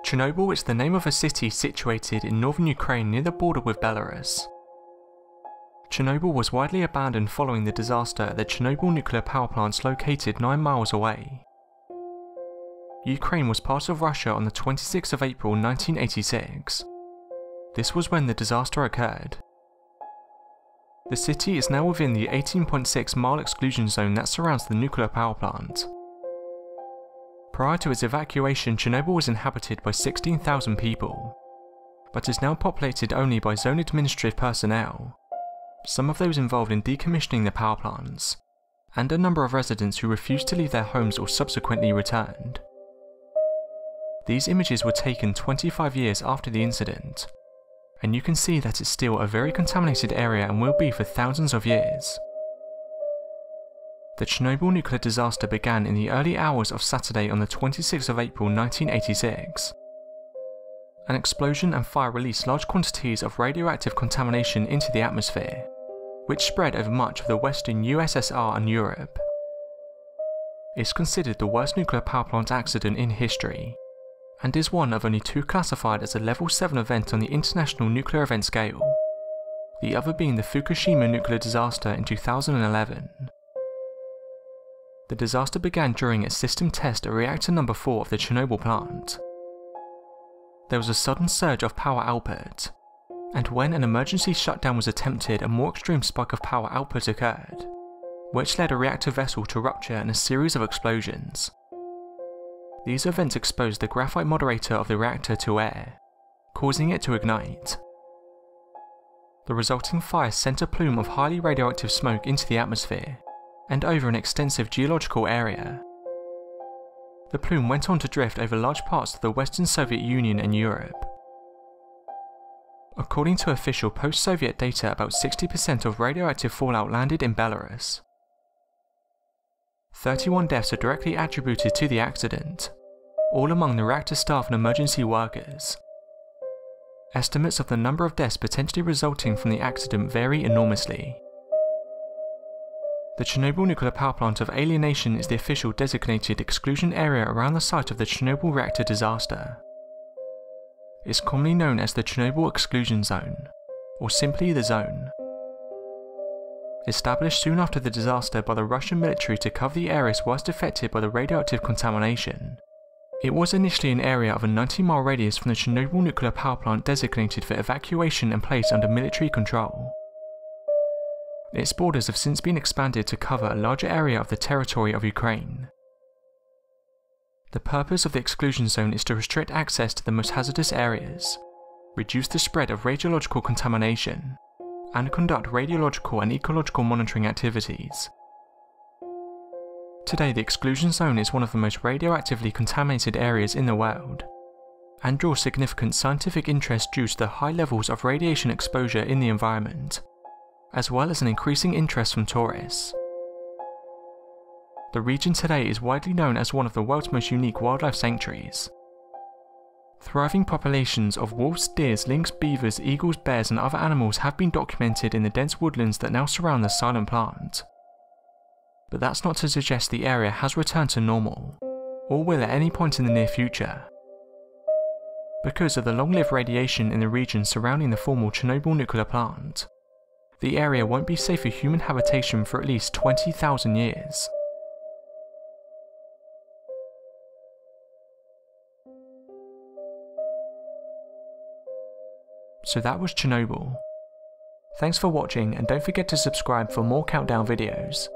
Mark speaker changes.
Speaker 1: Chernobyl is the name of a city situated in northern Ukraine near the border with Belarus. Chernobyl was widely abandoned following the disaster at the Chernobyl nuclear power plant located 9 miles away. Ukraine was part of Russia on the 26th of April 1986. This was when the disaster occurred. The city is now within the 18.6-mile exclusion zone that surrounds the nuclear power plant. Prior to its evacuation, Chernobyl was inhabited by 16,000 people, but is now populated only by zone administrative personnel, some of those involved in decommissioning the power plants, and a number of residents who refused to leave their homes or subsequently returned. These images were taken 25 years after the incident, and you can see that it's still a very contaminated area and will be for thousands of years. The Chernobyl nuclear disaster began in the early hours of Saturday on the 26th of April 1986. An explosion and fire released large quantities of radioactive contamination into the atmosphere, which spread over much of the western USSR and Europe. It's considered the worst nuclear power plant accident in history, and is one of only 2 classified as a Level 7 event on the International Nuclear Event Scale, the other being the Fukushima nuclear disaster in 2011. The disaster began during its system test at reactor number 4 of the Chernobyl plant. There was a sudden surge of power output, and when an emergency shutdown was attempted, a more extreme spike of power output occurred, which led a reactor vessel to rupture in a series of explosions. These events exposed the graphite moderator of the reactor to air, causing it to ignite. The resulting fire sent a plume of highly radioactive smoke into the atmosphere, and over an extensive geological area. The plume went on to drift over large parts of the Western Soviet Union and Europe. According to official post-Soviet data, about 60% of radioactive fallout landed in Belarus. 31 deaths are directly attributed to the accident, all among the reactor staff and emergency workers. Estimates of the number of deaths potentially resulting from the accident vary enormously. The Chernobyl nuclear power plant of alienation is the official designated exclusion area around the site of the Chernobyl reactor disaster. It's commonly known as the Chernobyl Exclusion Zone, or simply the zone. Established soon after the disaster by the Russian military to cover the areas worst affected by the radioactive contamination, it was initially an area of a 90-mile radius from the Chernobyl nuclear power plant designated for evacuation and placed under military control. Its borders have since been expanded to cover a larger area of the territory of Ukraine. The purpose of the exclusion zone is to restrict access to the most hazardous areas, reduce the spread of radiological contamination, and conduct radiological and ecological monitoring activities. Today, the exclusion zone is one of the most radioactively contaminated areas in the world, and draws significant scientific interest due to the high levels of radiation exposure in the environment, as well as an increasing interest from tourists. The region today is widely known as one of the world's most unique wildlife sanctuaries. Thriving populations of wolves, deers, lynx, beavers, eagles, bears and other animals have been documented in the dense woodlands that now surround the silent plant. But that's not to suggest the area has returned to normal, or will at any point in the near future. Because of the long-lived radiation in the region surrounding the former Chernobyl nuclear plant, the area won't be safe for human habitation for at least 20,000 years. So that was Chernobyl. Thanks for watching, and don't forget to subscribe for more countdown videos.